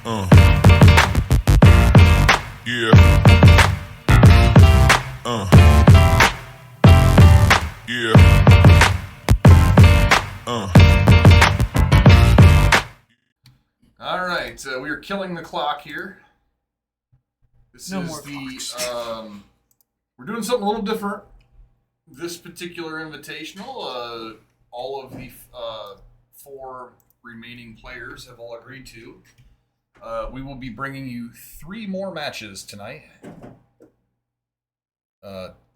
Uh, yeah. Yeah. All right, we are killing the clock here. This No is more the we're doing something a little different. This particular invitational, all of the four remaining players have all agreed to. We will be bringing you 3 more matches tonight.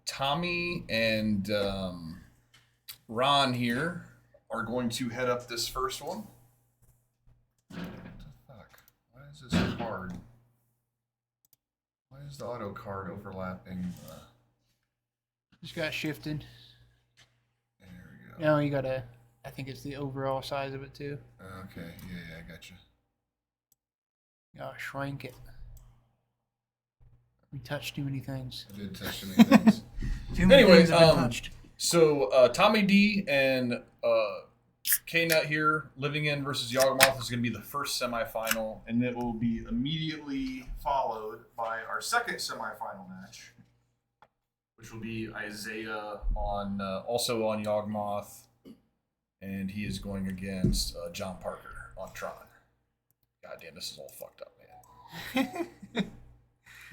Tommy and Ron here are going to head up this first one. What the fuck? Why is this card? Why is the auto card overlapping? Just got shifted. There we go. No, you gotta. I think it's the overall size of it too. Okay, yeah, I got you. Gotta shrink it. We touched too many things. I did touch too many things. Too many Anyway, things have been touched. So Tommy D and K-Nut here, living in versus Yawgmoth is going to be the first semifinal, and it will be immediately followed by our second semifinal match, which will be Isaiah on also on Yawgmoth, and he is going against John Parker on Tron. God damn, this is all fucked up, man. All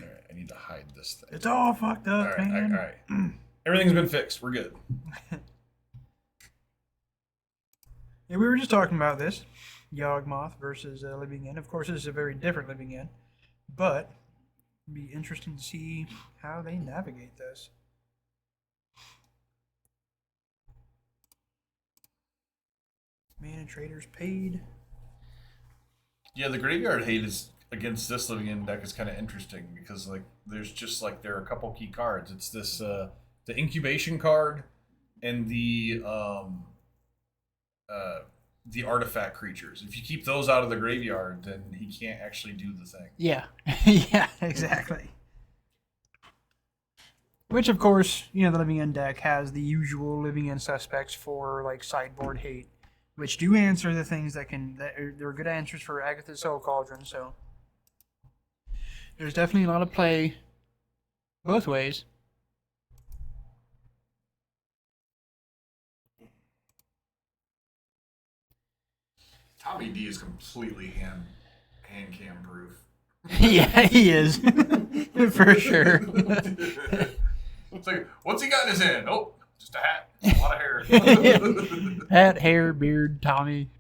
right, I need to hide this thing. It's all fucked up, man. All right. Everything's been fixed. We're good. Yeah, we were just talking about this. Yawgmoth versus Living End. Of course, this is a very different Living End. But it'd be interesting to see how they navigate this. Mana traders paid. Yeah, the graveyard hate is against this living in deck is kind of interesting because like there's just like there are a couple key cards. It's this the incubation card and the artifact creatures. If you keep those out of the graveyard, then he can't actually do the thing. Yeah. Yeah, exactly. Which, of course, you know, the Living End deck has the usual Living End suspects for, like, sideboard hate, which do answer the things that they're good answers for Agatha's Soul Cauldron, so there's definitely a lot of play both ways. Tommy D is completely hand cam proof. Yeah, he is. For sure. It's like, what's he got in his hand? Oh, just a hat. A lot of hair. Hat, hair, beard, Tommy.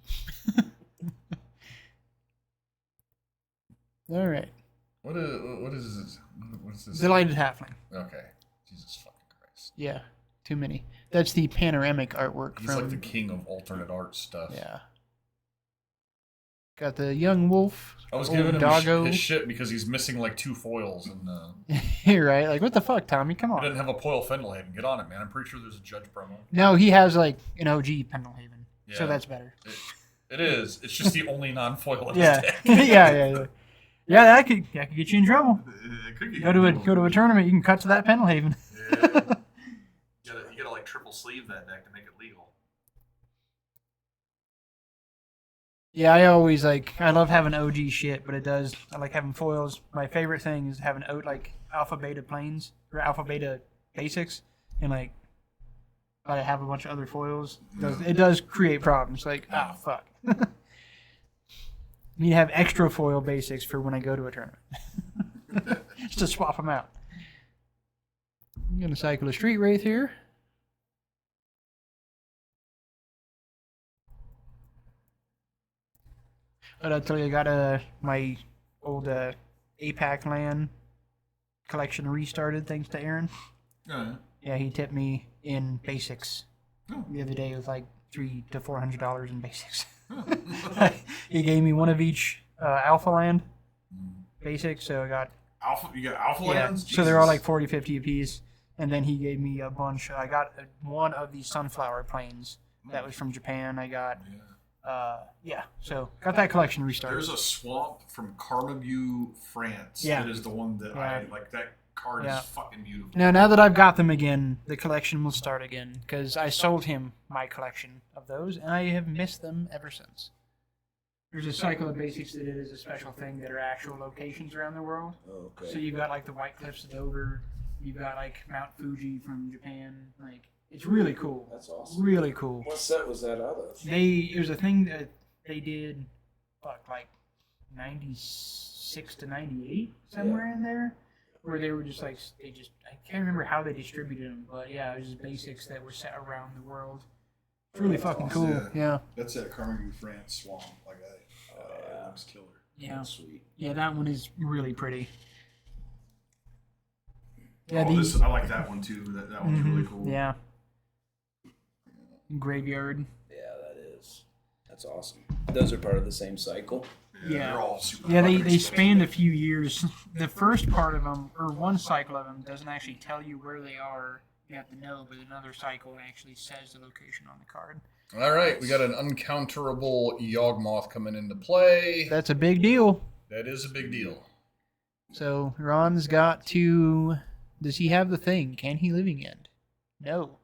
All right. What is this? What is this? Delighted Halfling. Okay. Jesus fucking Christ. Yeah, too many. That's the panoramic artwork He's from... like the king of alternate art stuff. Yeah. Got the young wolf. I was old giving him doggo. his shit because he's missing like 2 foils and You're right. Like, what the fuck, Tommy? Come he on. doesn't have a Foil Fendelhaven. Get on it, man. I'm pretty sure there's a Judge promo. No, he has, like, an OG Pendelhaven. Yeah. So that's better. It is. It's just the only non-foil in Yeah. his deck. Yeah. Yeah, that could get you in trouble. It could get Go to a tournament, you can cut to that Pendelhaven. Yeah. You gotta like triple sleeve that deck to make it legal. Yeah, I love having OG shit, but I like having foils. My favorite thing is having alpha beta planes or alpha beta basics, and like, but I have a bunch of other foils. It does create problems. Like, fuck. You need to have extra foil basics for when I go to a tournament. Just to swap them out. I'm gonna cycle a Street Wraith here. But I tell you, I got my old APAC land collection restarted thanks to Aaron. Yeah, he tipped me in basics the other day with like $300 to $400 in basics. He gave me one of each alpha land basics, so I got Alpha. You got alpha lands. so they're all like 40, 50 apiece. And then he gave me a bunch. I got one of these sunflower planes that was from Japan. I got. So got that collection restarted. There's a swamp from Carmabue, France. Yeah. That is the one that I like. That card Yeah. is fucking beautiful. Now that I've got them again, the collection will start again because I sold him my collection of those, and I have missed them ever since. There's a cycle of basics that it is a special thing that are actual locations around the world. Oh, okay. So you've got like the White Cliffs of Dover. You've got like Mount Fuji from Japan. Like it's really cool. That's awesome. Really cool. What set was that out of? It was a thing that they did, like 96 to 98 somewhere in there, where they were just like I can't remember how they distributed them, but yeah, it was just basics that were set around the world. It's really fucking cool. Yeah. That's at Carnegie France Swamp. Like that looks killer. Yeah. Sweet. Yeah, that one is really pretty. Yeah, I like that one too. That one's really cool. Yeah. Graveyard. Yeah, that is. That's awesome. Those are part of the same cycle. Yeah. They're all super. Yeah, they fucking spanned a few years. The first part of them, or one cycle of them, doesn't actually tell you where they are. You have to know, but another cycle actually says the location on the card. All right, we got an uncounterable Yawgmoth coming into play. That's a big deal. That is a big deal. So Ron's got to. Does he have the thing? Can he living end? No,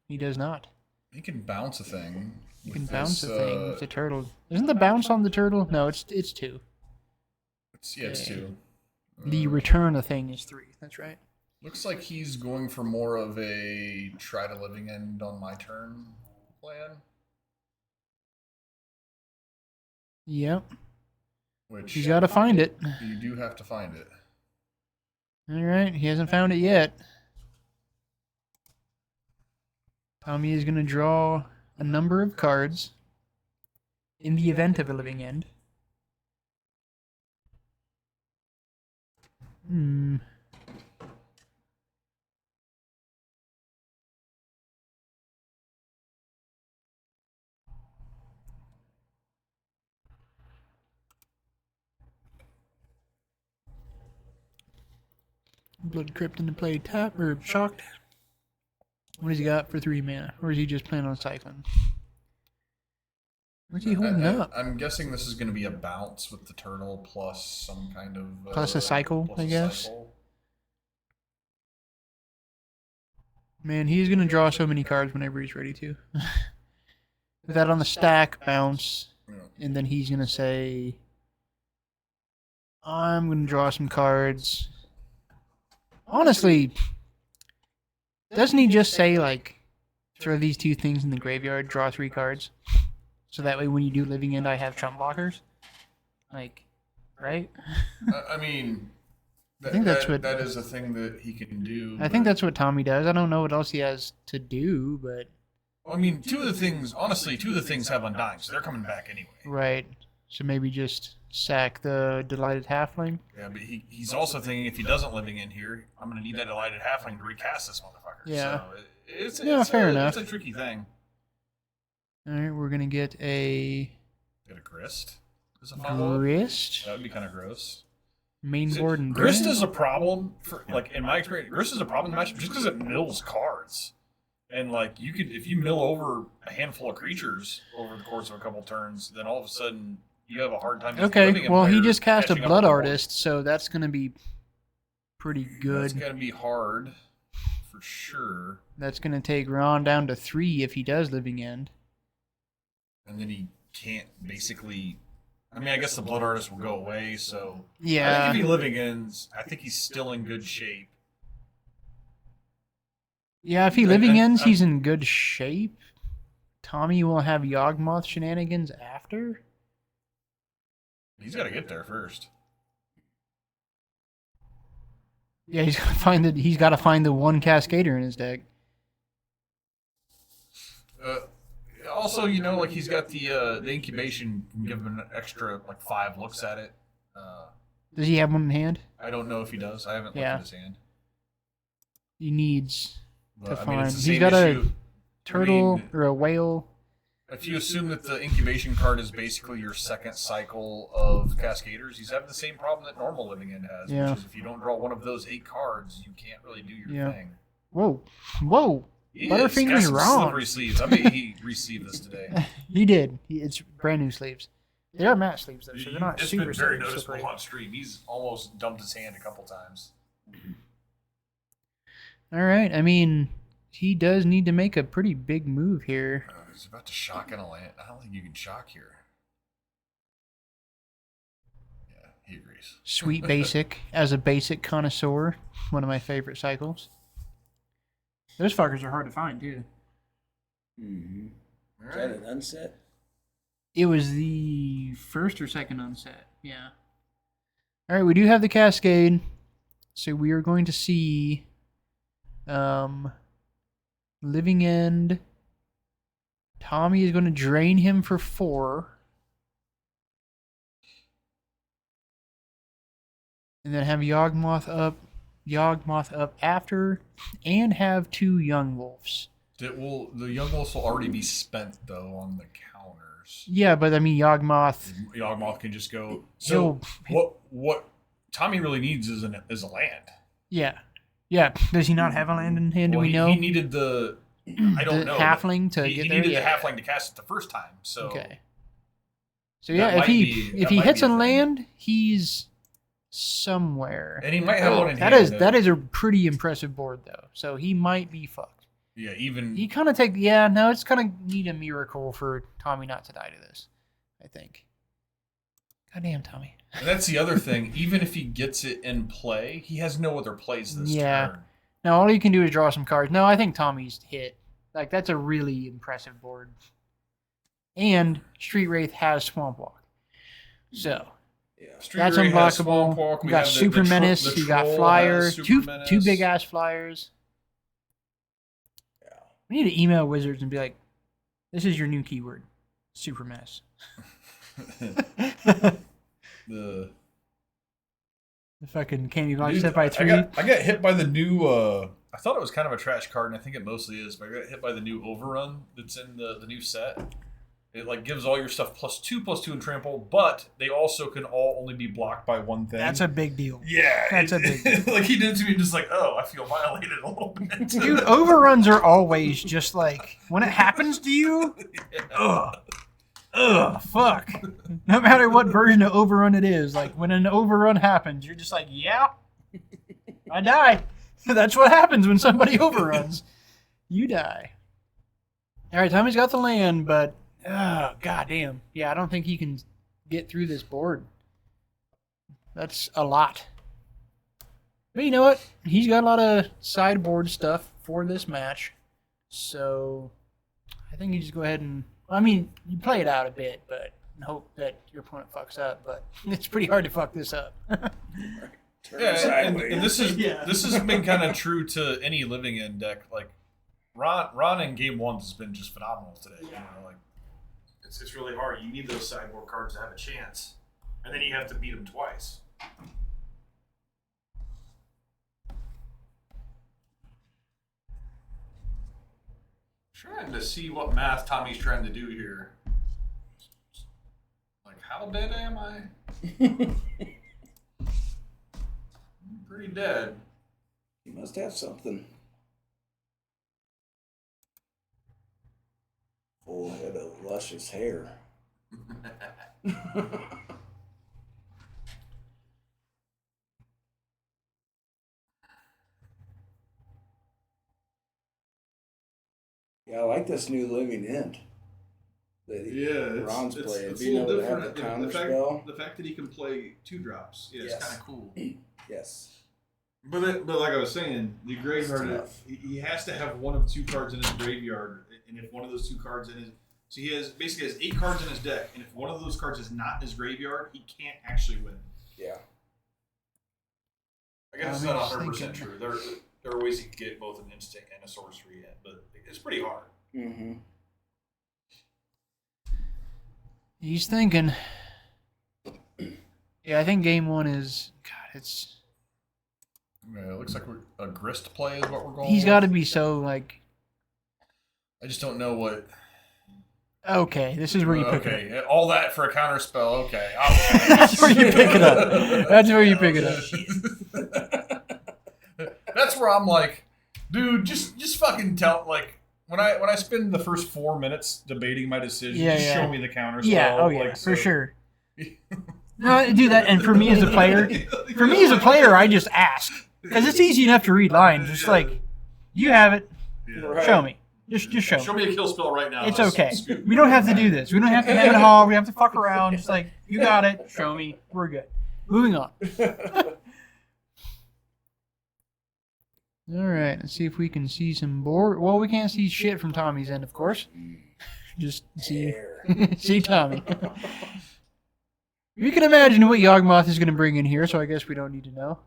he does not. He can bounce a thing. He can bounce a thing with the turtle. Isn't the bounce on the turtle? No, it's 2. It's 2. The return a thing is 3. That's right. Looks like he's going for more of a try to living end on my turn plan. Yep. Which He's got to find it. you do have to find it. All right, he hasn't found it yet. Tommy is going to draw a number of cards in the event of a living end. Blood Crypt into play tap or shocked. What has he got for 3 mana? Or is he just planning on cycling? Where's he holding up? I'm guessing this is going to be a bounce with the turtle plus some kind of Plus a cycle, plus I a guess. cycle. Man, he's going to draw so many cards whenever he's ready to. With that on the stack, bounce. Yeah. And then he's going to say, I'm going to draw some cards. Honestly, doesn't he just say, like, throw these 2 things in the graveyard, draw 3 cards? So that way when you do living end, I have trump blockers? Like, right? I mean, I think that's what that is a thing that he can do. I think that's what Tommy does. I don't know what else he has to do, but I mean, 2 of the things have Undying, so they're coming back anyway. right. So maybe just sack the Delighted Halfling. Yeah, but he's also thinking if he doesn't living in here, I'm going to need that Delighted Halfling to recast this motherfucker. Yeah. So Fair enough. It's a tricky thing. All right, we're gonna get a Get a Grist as a follow-up. Grist, That would be kind of gross. main board, and Grist is a problem for, like, in my experience, Grist is a problem in the matchup just because it mills cards. And, like, you could, if you mill over a handful of creatures over the course of a couple turns, then all of a sudden you have a hard time. Okay, well, he just cast a catching up Blood on the board. Artist, so that's gonna be pretty good. That's gonna be hard for sure. That's gonna take Ron down to 3 if he does living end. And then he can't basically. I mean, I guess the Blood Artist will go away, so. I Yeah, think if he living ends, I think he's still in good shape. yeah. If he living ends, he's in good shape. Tommy will have Yawgmoth shenanigans after. He's got to get there first. Yeah, he's got to find the. He's got to find the one Cascader in his deck. Also, you know, like he's got the incubation can give him an extra like 5 looks at it. Does he have one in hand? I don't know if he does. I haven't looked Yeah. at his hand. He needs But, to I mean, it's find. the He's same got issue. a turtle I mean, or a whale. if you assume that the incubation card is basically your second cycle of Cascaders, he's having the same problem that normal living end has, Yeah. which is if you don't draw one of those 8 cards, you can't really do your Yeah. thing. Whoa, whoa! He Butterfinger's has got some wrong. slippery sleeves. I bet he received this today. He did. It's brand new sleeves. They are matte sleeves though, so they're not It's super been very slippery. noticeable on stream. He's almost dumped his hand a couple times. All right. I mean, he does need to make a pretty big move here. He's about to shock in a land. I don't think you can shock here. He agrees. Sweet Basic as a basic connoisseur. One of my favorite cycles. Those fuckers are hard to find, too. Mm-hmm. All Is that right. an unset? It was the first or second unset. Yeah. All right, we do have the Cascade. So we are going to see Living End. Tommy is going to drain him for 4. And then have Yawgmoth up after, and have 2 Young Wolves. The Young Wolves will already be spent though on the counters. Yeah, but I mean Yawgmoth. Yawgmoth can just go. So what Tommy really needs is a land. Yeah. Does he not have a land in hand? Do we know? He needed the. I don't the know. halfling to he get there. needed Yeah. the halfling to cast it the first time. So Okay. So That yeah, might if he might hits be a a thing. land, he's somewhere. and he might have one in That hand. that is a pretty impressive board though. So he might be fucked. Yeah, even He kind of it's kind of need a miracle for Tommy not to die to this, I think. Goddamn, Tommy. and that's the other thing. Even if he gets it in play, he has no other plays this turn. Now all you can do is draw some cards. No, I think Tommy's hit. Like that's a really impressive board. And Street Wraith has Swamp Walk. So Yeah. Street that's Wraith has unblockable. Swamp Walk, You we got have Super the Menace. the You got Troll Flyer. has Super Two Menace. big ass flyers. Yeah. We need to email Wizards and be like, "This is your new keyword, Super Menace." The The fucking candy box Dude, set by I 3. got hit by the new. I thought it was kind of a trash card, and I think it mostly is. But I got hit by the new Overrun that's in the new set. It like gives all your stuff +2/+2 in trample, but they also can all only be blocked by one thing. That's a big deal. yeah. that's a big deal. Like he did it to me, just like, oh, I feel violated a little bit. Dude, overruns are always just like when it happens to you. Ugh, fuck. No matter what version of overrun it is, like when an overrun happens, you're just like, yeah, I die. That's what happens when somebody overruns. You die. All right, Tommy's got the land, but goddamn, yeah, I don't think he can get through this board. That's a lot. But you know what? He's got a lot of sideboard stuff for this match, so I think you just go ahead and. I mean, you play it out a bit, but hope that your opponent fucks up. But it's pretty hard to fuck this up. Turn Yeah, and sideways. this has been kind of true to any Living End deck. Like Ron in game 1 has been just phenomenal today. You know, like it's really hard. You need those sideboard cards to have a chance, and then you have to beat them twice. Trying to see what math Tommy's trying to do here. Like, how dead am I? I'm pretty dead. He must have something. Full head of luscious hair. Yeah, I like this new Living End. That Ron's playing. Being able to have the counter spell. The fact that he can play 2-drops, it's Yes. kind of cool. Yes. But like I was saying, the graveyard, tough. he has to have one of 2 cards in his graveyard, and if one of those 2 cards in his, so he basically has 8 cards in his deck, and if one of those cards is not in his graveyard, he can't actually win. Yeah. I guess it's not 100% true. There are ways he can get both an instant and a sorcery in, but it's pretty hard. Mm-hmm. He's thinking. Yeah, I think game 1 is. God, it's. Yeah, it looks like a grist play is what we're going. He's with. got to be so like. I just don't know what. Okay, this is where you pick it up. Okay, all that for a counter spell. Okay, That's where you pick it up. That's where you pick it up. That's where I'm like, dude, just fucking tell. Like when I spend the first 4 minutes debating my decision, just show me the counter spell. Yeah, oh yeah, like, for so- sure. No, I do that, and for me as a player, I just ask because it's easy enough to read lines. Just like, you have it, Yeah. show me. Just show me. Show me a kill spell right now. It's Let's okay. scoop. We don't have to do this. We don't have to have it all. We have to fuck around. Just like, you got it. Show me. We're good. Moving on. All right, let's see if we can see some board. Well, we can't see shit from Tommy's end, of course. Just see, see Tommy. You can imagine what Yawgmoth is going to bring in here, so I guess we don't need to know.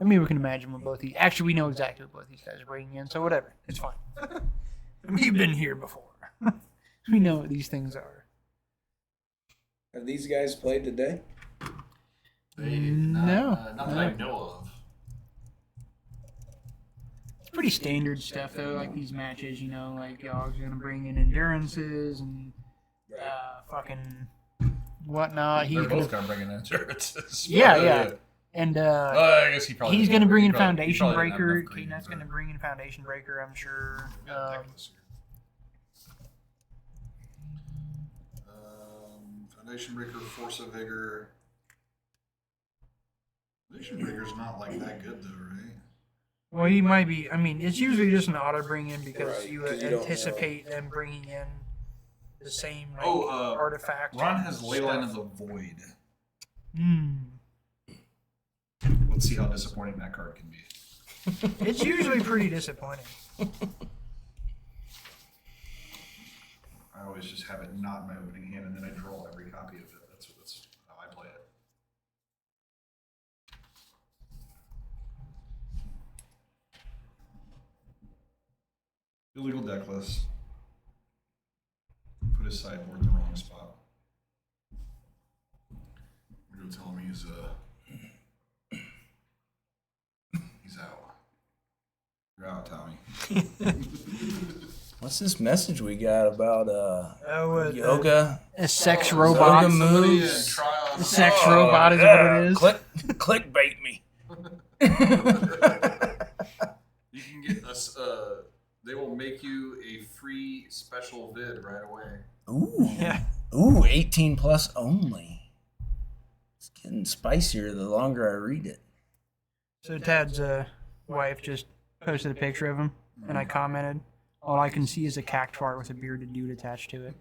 I mean, we can imagine what both these... Actually, we know exactly what both these guys are bringing in, so whatever. It's fine. We've been here before. We know what these things are. Have these guys played today? No. Not that I know of. It's pretty standard stuff, though, like these matches, you know, like Yawg's going to bring in endurances and fucking whatnot. They're both going to bring in endurances. Yeah. And I guess he probably he's going to bring in he Foundation probably didn't have Breaker. enough green K-Nut's for- going to bring in Foundation Breaker, I'm sure. Foundation Breaker, Force of Vigor. Foundation Breaker's not like that good though, right? Well, he might be. I mean, it's usually just an auto bring in because Right, you 'cause you don't anticipate them bringing in the same like, Oh, artifact. Ron has Leyline of the Void. Let's see how disappointing that card can be. It's usually pretty disappointing. I always just have it not in my opening hand and then I draw every copy of it. That's how I play it. Illegal deck list. Put his sideboard in the wrong spot. You're gonna tell him he's out. You're out, Tommy. What's this message we got about yoga? A sex robot. Yoga moves. A sex robot is what it is. Clickbait me. You can get us. They will make you a free special vid right away. Ooh. Yeah. Ooh, 18 plus only. It's getting spicier the longer I read it. So Tad's wife just posted a picture of him, and I commented, all I can see is a cactuar with a bearded dude attached to it.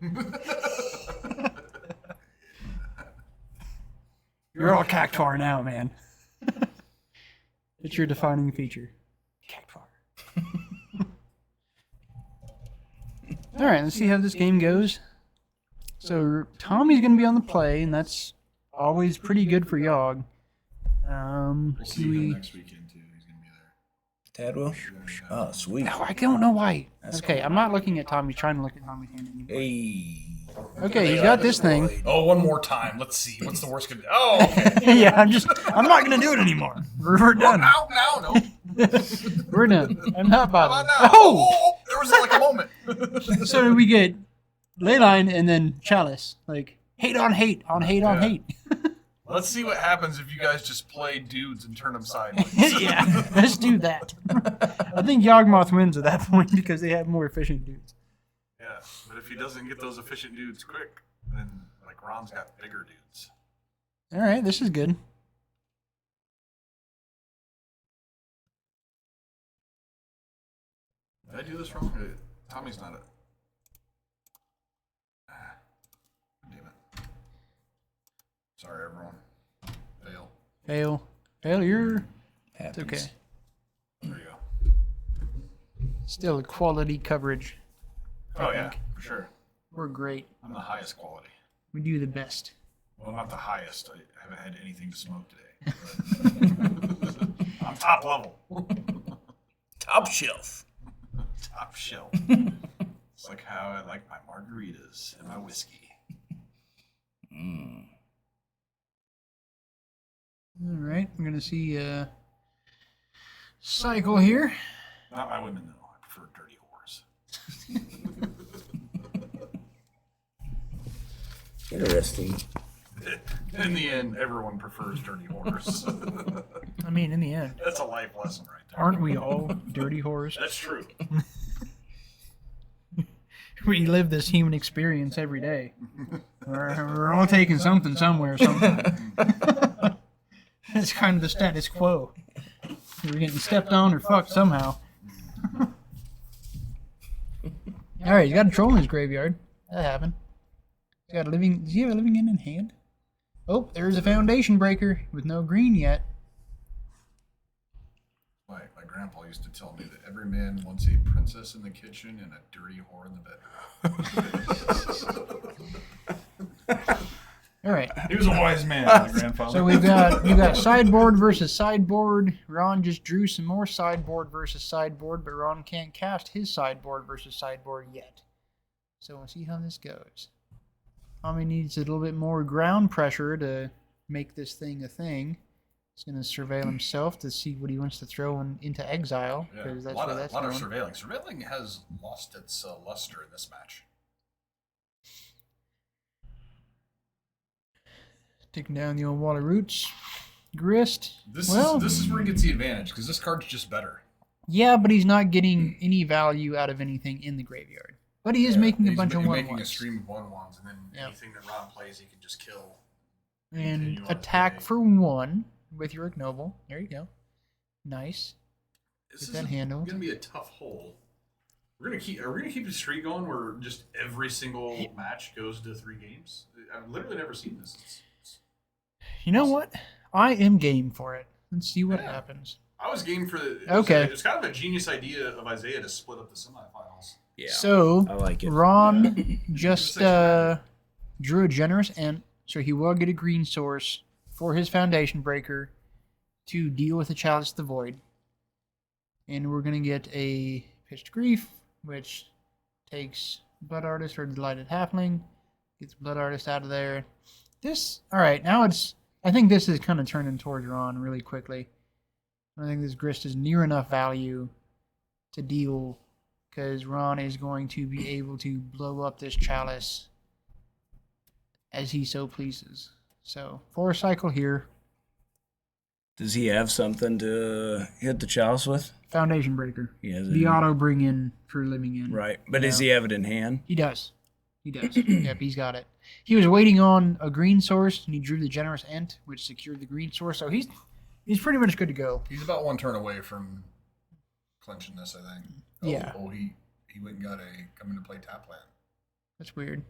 You're all cactuar now, man. It's your defining feature. Cactuar. All right, let's see how this game goes. So Tommy's going to be on the play, and that's always pretty good for Yawg. We'll see him next weekend too. He's gonna be there. Tad will? Oh, sweet. No, I don't know why. That's Okay, cool. I'm not looking at Tommy, trying to look at Tommy's hand anymore. Hey. Okay, he's got this thing. Oh, one more time. Let's see. What's the worst could? Oh, okay. Yeah, I'm not going to do it anymore. We're done. Now, no. We're done. I'm not How about bothered. now? Oh! There was like a moment. So we get Leyline and then Chalice. Like, hate on hate, on hate on Yeah. hate. Let's see what happens if you guys just play dudes and turn them sideways. Yeah, let's do that. I think Yawgmoth wins at that point because they have more efficient dudes. Yeah, but if he doesn't get those efficient dudes quick, then like Ron's got bigger dudes. All right, this is good. Did I do this wrong? Tommy's not it. Damn it. Sorry, everyone. Fail. Failure. Happens. It's okay. There you go. Still a quality coverage. Oh, yeah, for sure. We're great. I'm the highest quality. We do the best. Well, not the highest. I haven't had anything to smoke today. but I'm top level. Top shelf. Top shelf. It's like how I like my margaritas and my whiskey. All right, we're gonna see cycle here. Not my women, though. I prefer dirty whores. Interesting. In the end, everyone prefers dirty whores. I mean, in the end, That's a life lesson right there. aren't we all dirty whores? That's true. We live this human experience every day. We're all taking something somewhere sometime. It's kind of the status quo. We're getting stepped on or fucked somehow. All right, he's got a troll in his graveyard. That happened. He's got a living. Does he have a living in hand? Oh, there's a foundation breaker with no green yet. My grandpa used to tell me that every man wants a princess in the kitchen and a dirty whore in the bedroom. All right. He was a wise man, my grandfather. So we've got sideboard versus sideboard. Ron just drew some more sideboard versus sideboard, but Ron can't cast his sideboard versus sideboard yet. So we'll see how this goes. Tommy needs a little bit more ground pressure to make this thing a thing. He's going to surveil himself to see what he wants to throw into exile. Yeah. That's a lot of surveilling. Surveilling has lost its luster in this match. Taking down the old wall of roots. Grist. This is where he gets the advantage, because this card's just better. Yeah, but he's not getting any value out of anything in the graveyard. But he is making a bunch of 1/1s. He's making a stream of 1/1s, and then anything that Ron plays, he can just kill. And attack for 1 with your Ignoble. There you go. Nice. This Get that handled. It's gonna be a tough hole. Are we gonna keep the streak going where just every single match goes to 3 games? I've literally never seen this. You know what? I am game for it. Let's see what happens. I was game for the. Okay. It's kind of a genius idea of Isaiah to split up the semifinals. Yeah. So I like it. Ron just drew a generous ent, so he will get a green source for his foundation breaker to deal with the Chalice of the Void. And we're gonna get a Pitched Grief, which takes Blood Artist or Delighted Halfling, gets Blood Artist out of there. Alright, now I think this is kind of turning towards Ron really quickly. I think this Grist is near enough value to deal, because Ron is going to be able to blow up this Chalice as he so pleases. So, 4 cycle here. Does he have something to hit the Chalice with? Foundation Breaker. He has The auto bring in for living in. Right. But does he have it in hand? He does. Yep, he's got it. He was waiting on a green source, and he drew the Generous Ent, which secured the green source. So he's pretty much good to go. He's about 1 turn away from clinching this, I think. Yeah. He went and got a come into play tap land. That's weird.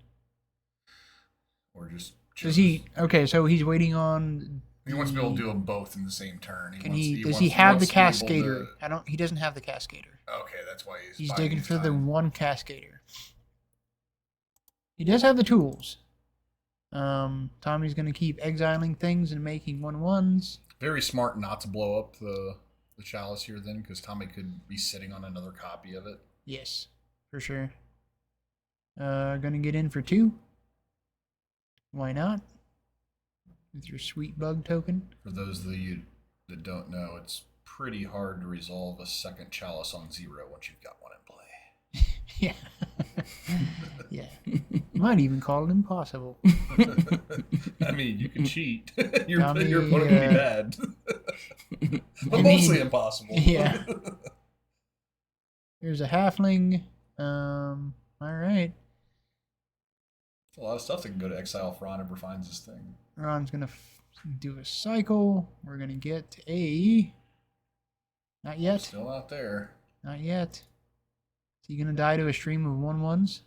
Or just. Does he? Okay, so he's waiting on. He wants to be able to do them both in the same turn. Does he have the Cascader? He doesn't have the Cascader. Okay, that's why he's digging for the 1 Cascader. He does have the tools. Tommy's going to keep exiling things and making 1/1s. Very smart not to blow up the Chalice here then, because Tommy could be sitting on another copy of it. Yes, for sure. Going to get in for 2. Why not? With your sweet bug token. For those of you that don't know, it's pretty hard to resolve a second Chalice on 0 once you've got 1 in play. Yeah. Yeah. Might even call it impossible. I mean, you can cheat. Your opponent can be bad. But mostly impossible. Yeah. Here's a halfling. All right. It's a lot of stuff that can go to exile if Ron ever finds this thing. Ron's going to do a cycle. We're going to get a... Not yet. Still out there. Not yet. Is he going to die to a stream of 1/1s?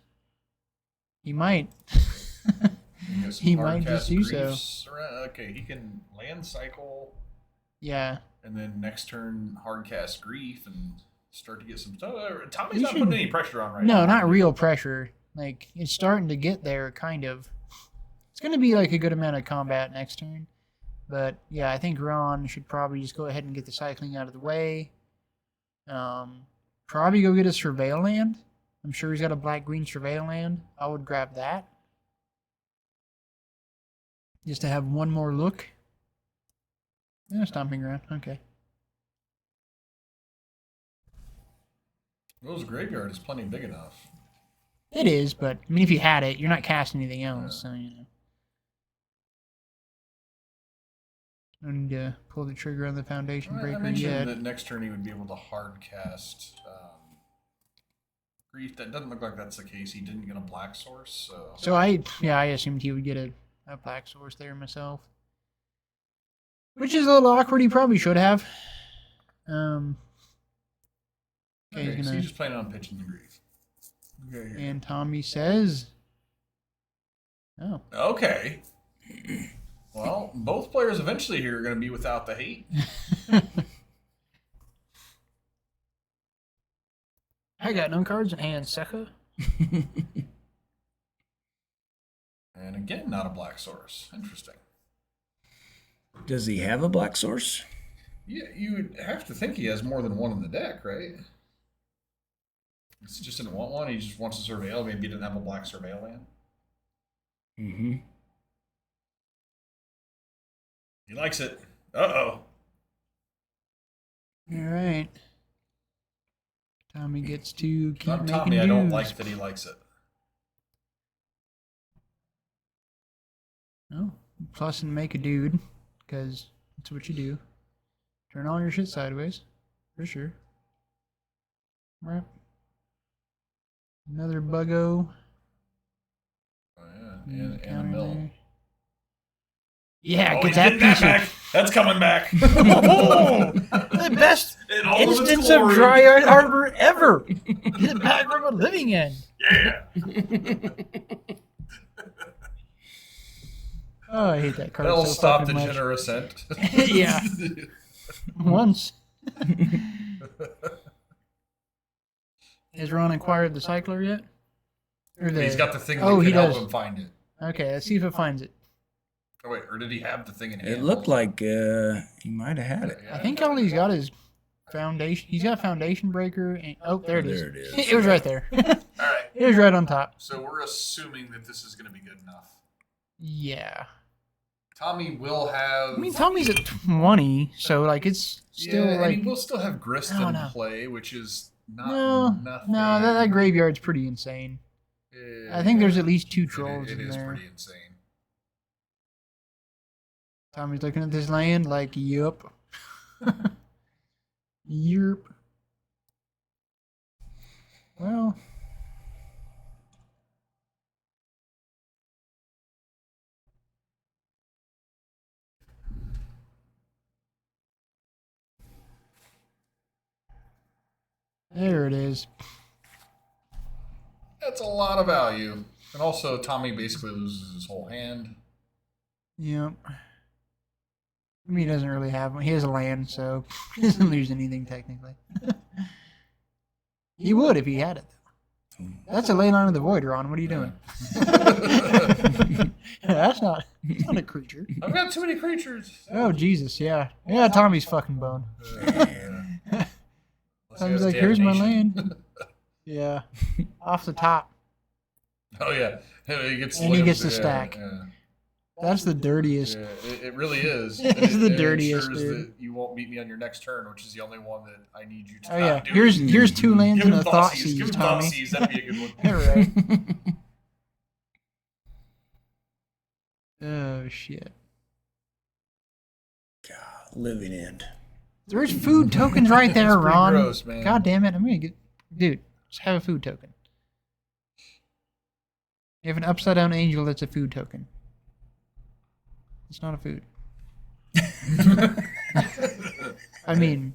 He might. He might just do so. Okay, he can land cycle. Yeah. And then next turn, hard cast Grief and start to get some stuff. Tommy's not putting any pressure on right now. No, not real pressure. Like, it's starting to get there, kind of. It's going to be like a good amount of combat next turn. But, yeah, I think Ron should probably just go ahead and get the cycling out of the way. Probably go get a Surveil land. I'm sure he's got a black-green Surveil land. I would grab that. Just to have one more look. Yeah, Stomping Ground. Okay. Will's graveyard is plenty big enough. It is, but, I mean, if you had it, you're not casting anything else, so, you know. I don't need to pull the trigger on the Foundation Breaker I mentioned yet. that next turn he would be able to hard cast Grief. That doesn't look like that's the case. He didn't get a black source, so... So I assumed he would get a black source there myself. Which is a little awkward. He probably should have. Okay, so he's just planning on pitching the Grief. Okay. And Tommy says... Oh. Okay. Well, both players eventually here are going to be without the hate. I got no cards in hand, sucker. And again, not a black source. Interesting. Does he have a black source? Yeah, you would have to think he has more than one in the deck, right? He just didn't want one. He just wants to surveil. Maybe he didn't have a black surveil land. Mm-hmm. He likes it. Uh-oh. All right. Tommy gets to keep Not making Tommy, I don't dues. like that he likes it. Oh, plus and make a dude, because that's what you do. Turn all your shit sideways, for sure. Right. Another buggo. Oh, yeah. And a mill. There. Yeah, Oh, get he's that getting that piece back. That's coming back. The best In all of its instance of glory. dry harbor ever. Get it back from a living end. Yeah. Oh, I hate that card. That'll so stop the fucking much. generous scent. Yeah. Once. Has Ron acquired the cycler yet? Or the... He's got the thing that Oh, can he help does. him find it. Okay, let's see if it finds it. Oh, wait, or did he have the thing in hand? It looked like he might have had it. Yeah. I think all he's got is foundation. He's got foundation breaker. And, oh, there it is. There it is. It was right there. All right. It was right on top. So we're assuming that this is going to be good enough. Yeah. Tommy will have. I mean, Tommy's at 20, so like it's still yeah, like and he will still have grist I don't in know. play, which is not nothing. no. That graveyard's pretty insane. I think there's at least 2 trolls It in is there. pretty insane. Tommy's looking at this land like, yup. Yerp. Well. There it is. That's a lot of value. And also, Tommy basically loses his whole hand. Yep. I mean, he doesn't really have one. He has a land, so he doesn't lose anything technically. He would if he had it, though. That's a ley line of the void, Ron. What are you doing? That's not a creature. I've got too many creatures. Oh, Jesus, yeah. Yeah, Tommy's fucking bone. I was like, here's my land. Yeah. Off the top. Oh, yeah. He gets And he gets the yeah, stack. Yeah. That's the dirtiest. Yeah, it really is. It's the It dirtiest, ensures dude. that you won't meet me on your next turn, which is the only one that I need you to Oh, not yeah. do. Here's 2 lands Give and him a thought Thoughtseize. seize, Give him Tommy. Thoughtseize. That'd be a good one. All right. Oh, shit. God, living end. There's food tokens right there, That's pretty Ron. gross, man. God damn it. I'm going to get... Dude, just have a food token. You have an upside down angel that's a food token. It's not a food. I mean,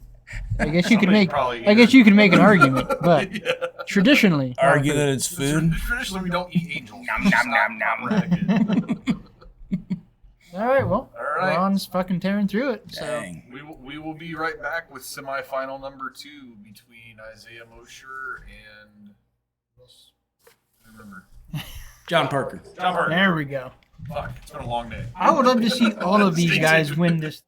I guess you could make... I guess you can make an argument, but Yeah. traditionally... not a Argue food. that it's food. Traditionally, we don't eat angels. Nom, nom. All right, well, All right. Ron's fucking tearing through it. So Dang. We will be right back with semifinal number 2 between Isaiah Mosher and who else? I don't remember. John Parker. John Parker. there we go. Fuck, it's been a long day. I would love to see all of these Stay guys tuned. win this.